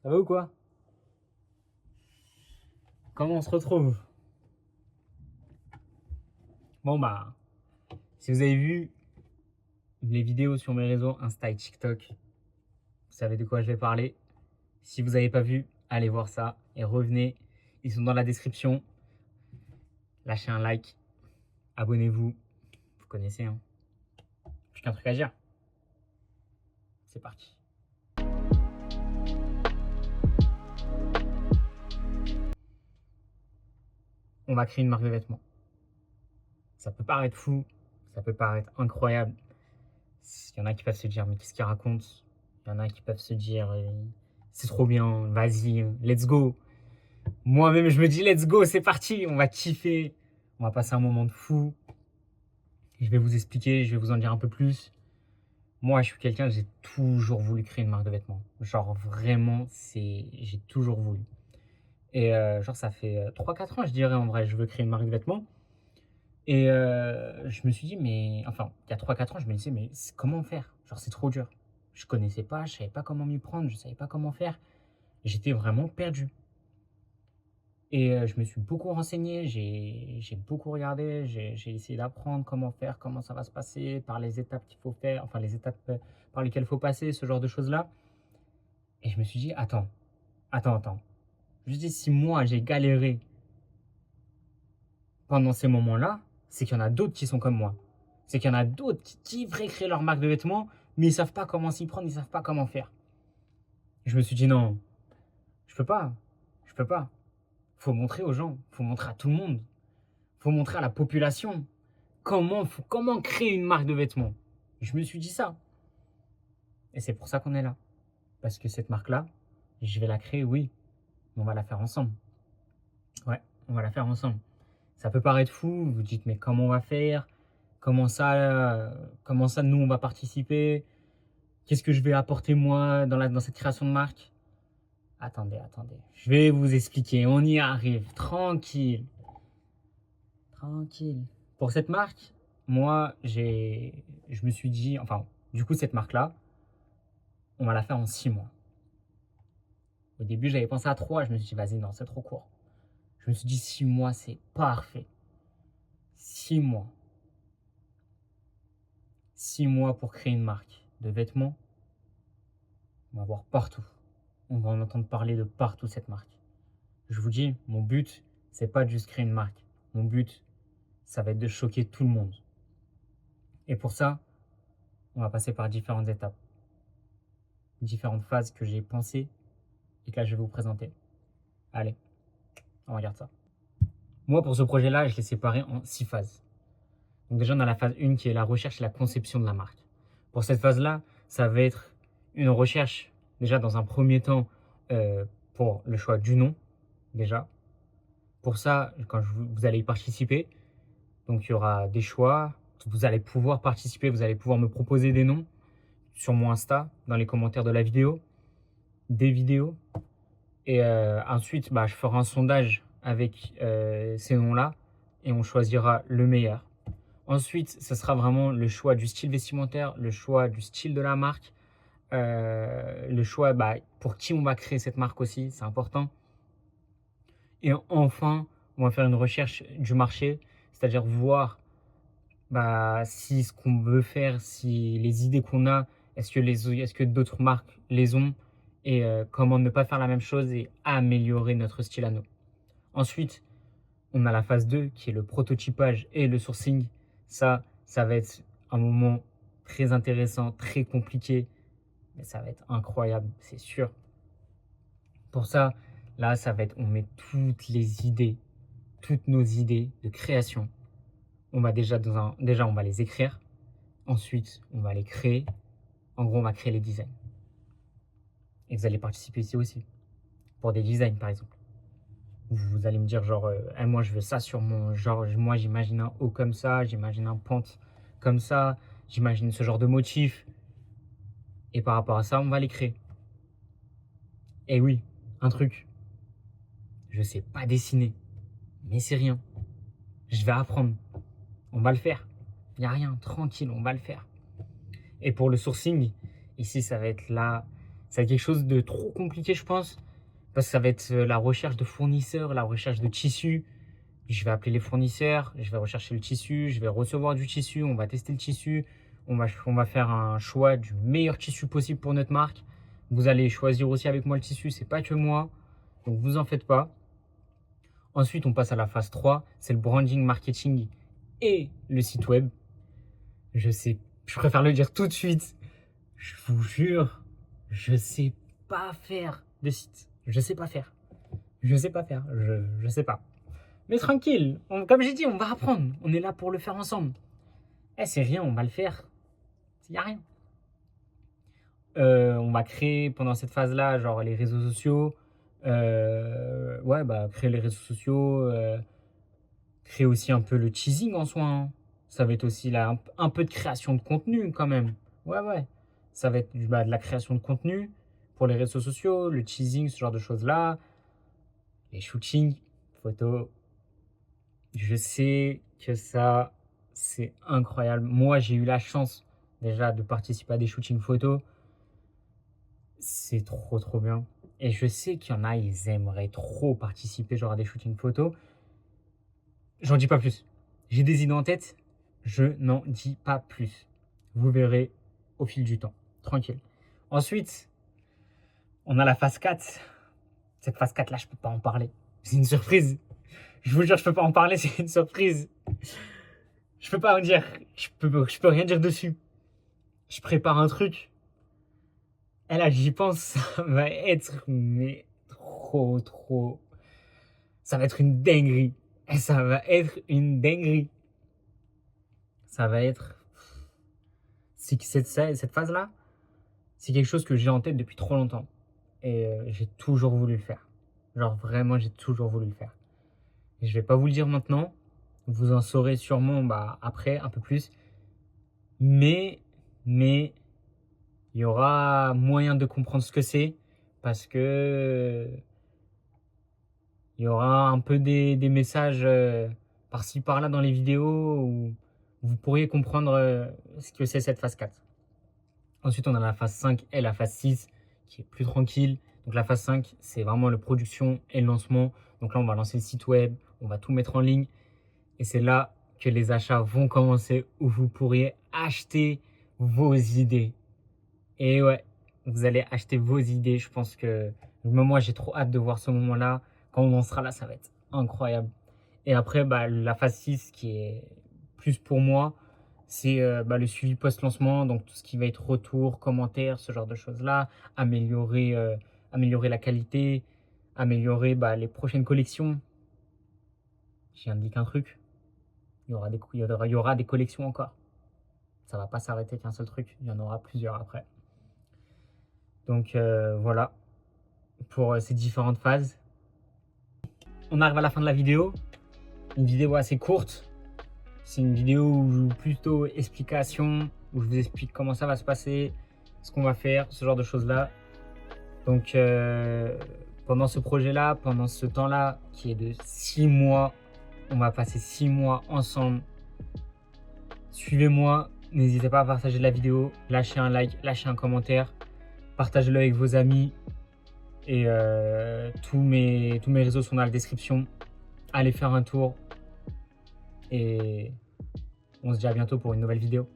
Ça va ou quoi? Comment on se retrouve? Bon bah, si vous avez vu les vidéos sur mes réseaux Insta et TikTok, vous savez de quoi je vais parler. Si vous n'avez pas vu, allez voir ça et revenez. Ils sont dans la description. Lâchez un like, abonnez-vous. Vous connaissez, hein. Plus qu'un truc à dire. C'est parti. On va créer une marque de vêtements. Ça peut paraître fou, ça peut paraître incroyable. Il y en a qui peuvent se dire, mais qu'est-ce qu'il raconte? Il y en a qui peuvent se dire, c'est trop bien, vas-y, let's go. Moi-même, je me dis, let's go, c'est parti, on va kiffer. On va passer un moment de fou. Je vais vous expliquer, je vais vous en dire un peu plus. Moi, je suis quelqu'un, j'ai toujours voulu créer une marque de vêtements. Genre, vraiment, j'ai toujours voulu. Et genre, ça fait 3-4 ans, je dirais, en vrai, je veux créer une marque de vêtements. Et je me suis dit, mais enfin, il y a 3-4 ans, je me disais, mais comment faire? Genre, c'est trop dur. Je connaissais pas, je savais pas comment m'y prendre, je savais pas comment faire. J'étais vraiment perdu. Et je me suis beaucoup renseigné, j'ai beaucoup regardé, j'ai essayé d'apprendre comment faire, comment ça va se passer, par les étapes qu'il faut faire, enfin les étapes par lesquelles il faut passer, ce genre de choses-là. Et je me suis dit, attends. Je dis, si moi j'ai galéré pendant ces moments-là, c'est qu'il y en a d'autres qui sont comme moi. C'est qu'il y en a d'autres qui kifferaient créer leur marque de vêtements, mais ils savent pas comment s'y prendre, ils savent pas comment faire. Je me suis dit, non, je peux pas, je peux pas. Faut montrer aux gens, faut montrer à tout le monde, faut montrer à la population comment créer une marque de vêtements. Je me suis dit ça. Et c'est pour ça qu'on est là. Parce que cette marque-là, je vais la créer, oui, mais on va la faire ensemble. Ouais, on va la faire ensemble. Ça peut paraître fou, vous vous dites, mais comment on va faire? Comment ça, nous, on va participer? Qu'est-ce que je vais apporter, moi, dans cette création de marque? Attendez. Je vais vous expliquer. On y arrive. Tranquille. Tranquille. Pour cette marque, moi, je me suis dit, enfin, du coup, cette marque-là, on va la faire en 6 mois. Au début, j'avais pensé à 3. Je me suis dit, vas-y, non, c'est trop court. Je me suis dit, 6 mois, c'est parfait. 6 mois. 6 mois pour créer une marque de vêtements. On va voir partout. On va en entendre parler de partout, cette marque. Je vous dis, mon but, c'est pas de juste créer une marque. Mon but, ça va être de choquer tout le monde. Et pour ça, on va passer par différentes étapes, différentes phases que j'ai pensées et que là, je vais vous présenter. Allez, on regarde ça. Moi, pour ce projet-là, je l'ai séparé en 6 phases. Donc déjà, on a la phase 1 qui est la recherche et la conception de la marque. Pour cette phase-là, ça va être une recherche, déjà dans un premier temps, pour le choix du nom, déjà. Pour ça, quand vous allez y participer, donc il y aura des choix, vous allez pouvoir participer, vous allez pouvoir me proposer des noms sur mon Insta, dans les commentaires de la vidéo, des vidéos. Et ensuite, je ferai un sondage avec ces noms-là et on choisira le meilleur. Ensuite, ce sera vraiment le choix du style vestimentaire, le choix du style de la marque, le choix pour qui on va créer cette marque aussi, c'est important. Et enfin, on va faire une recherche du marché, c'est-à-dire voir si ce qu'on veut faire, si les idées qu'on a, est-ce que d'autres marques les ont et comment ne pas faire la même chose et améliorer notre style à nous. Ensuite, on a la phase 2 qui est le prototypage et le sourcing. Ça va être un moment très intéressant, très compliqué, mais ça va être incroyable, c'est sûr. Pour ça, là, ça va être, on met toutes nos idées de création. On va déjà on va les écrire. Ensuite, on va les créer. En gros, on va créer les designs. Et vous allez participer ici aussi, pour des designs, par exemple. Vous allez me dire genre, moi je veux ça sur mon, genre moi j'imagine un haut comme ça, j'imagine un pente comme ça, j'imagine ce genre de motif. Et par rapport à ça, on va les créer. Et oui, un truc, je sais pas dessiner, mais c'est rien. Je vais apprendre, on va le faire. Il n'y a rien, tranquille, on va le faire. Et pour le sourcing, ici ça va être Ça va être quelque chose de trop compliqué, je pense, parce que ça va être la recherche de fournisseurs, la recherche de tissus. Je vais appeler les fournisseurs, je vais rechercher le tissu, je vais recevoir du tissu, on va tester le tissu, on va faire un choix du meilleur tissu possible pour notre marque. Vous allez choisir aussi avec moi le tissu, c'est pas que moi, donc vous en faites pas. Ensuite, on passe à la phase 3, c'est le branding, marketing et le site web. Je sais, je préfère le dire tout de suite. Je vous jure, je sais pas faire de site. Je sais pas faire. Je sais pas faire. Je sais pas. Mais tranquille, comme j'ai dit, on va apprendre. On est là pour le faire ensemble. Eh, c'est rien, on va le faire. Il n'y a rien. On va créer pendant cette phase-là, genre les réseaux sociaux. Ouais, bah, créer les réseaux sociaux. Créer aussi un peu le teasing en soi, hein. Ça va être aussi là, un peu de création de contenu quand même. Ouais, ouais. Ça va être bah, de la création de contenu pour les réseaux sociaux, le teasing, ce genre de choses-là. Les shootings, photos. Je sais que ça, c'est incroyable. Moi, j'ai eu la chance déjà de participer à des shootings photos. C'est trop, trop bien. Et je sais qu'il y en a, ils aimeraient trop participer genre à des shootings photos. J'en dis pas plus. J'ai des idées en tête. Je n'en dis pas plus. Vous verrez au fil du temps. Tranquille. Ensuite, on a la phase 4. Cette phase 4 là, je peux pas en parler. C'est une surprise. Je vous jure, je peux pas en parler, c'est une surprise. Je peux pas en dire. Je peux rien dire dessus. Je prépare un truc. Et là, j'y pense, ça va être mais trop, trop. Ça va être une dinguerie. Et ça va être une dinguerie. Ça va être. C'est que cette phase-là, c'est quelque chose que j'ai en tête depuis trop longtemps. Et j'ai toujours voulu le faire. Genre vraiment, j'ai toujours voulu le faire. Et je vais pas vous le dire maintenant. Vous en saurez sûrement bah, après, un peu plus. Mais, il y aura moyen de comprendre ce que c'est. Parce que il y aura un peu des messages par-ci par-là dans les vidéos où vous pourriez comprendre ce que c'est cette phase 4. Ensuite, on a la phase 5 et la phase 6 qui est plus tranquille. Donc la phase 5, c'est vraiment la production et le lancement. Donc là, on va lancer le site web, on va tout mettre en ligne. Et c'est là que les achats vont commencer où vous pourriez acheter vos idées. Et ouais, vous allez acheter vos idées. Je pense que moi, j'ai trop hâte de voir ce moment-là. Quand on en sera là, ça va être incroyable. Et après, bah, la phase 6 qui est plus pour moi, c'est bah, le suivi post-lancement. Donc tout ce qui va être retour, commentaires, ce genre de choses-là. Améliorer la qualité, améliorer bah, les prochaines collections. Je viens de dire qu'un truc. Il y aura des collections encore. Ça va pas s'arrêter qu'un seul truc. Il y en aura plusieurs après. Donc voilà pour ces différentes phases. On arrive à la fin de la vidéo. Une vidéo assez courte. C'est une vidéo où plutôt explication, où je vous explique comment ça va se passer, ce qu'on va faire, ce genre de choses-là. Donc pendant ce projet-là, pendant ce temps-là, qui est de 6 mois, on va passer 6 mois ensemble. Suivez-moi, n'hésitez pas à partager la vidéo, lâchez un like, lâchez un commentaire, partagez-le avec vos amis. Et tous mes réseaux sont dans la description. Allez faire un tour. Et on se dit à bientôt pour une nouvelle vidéo.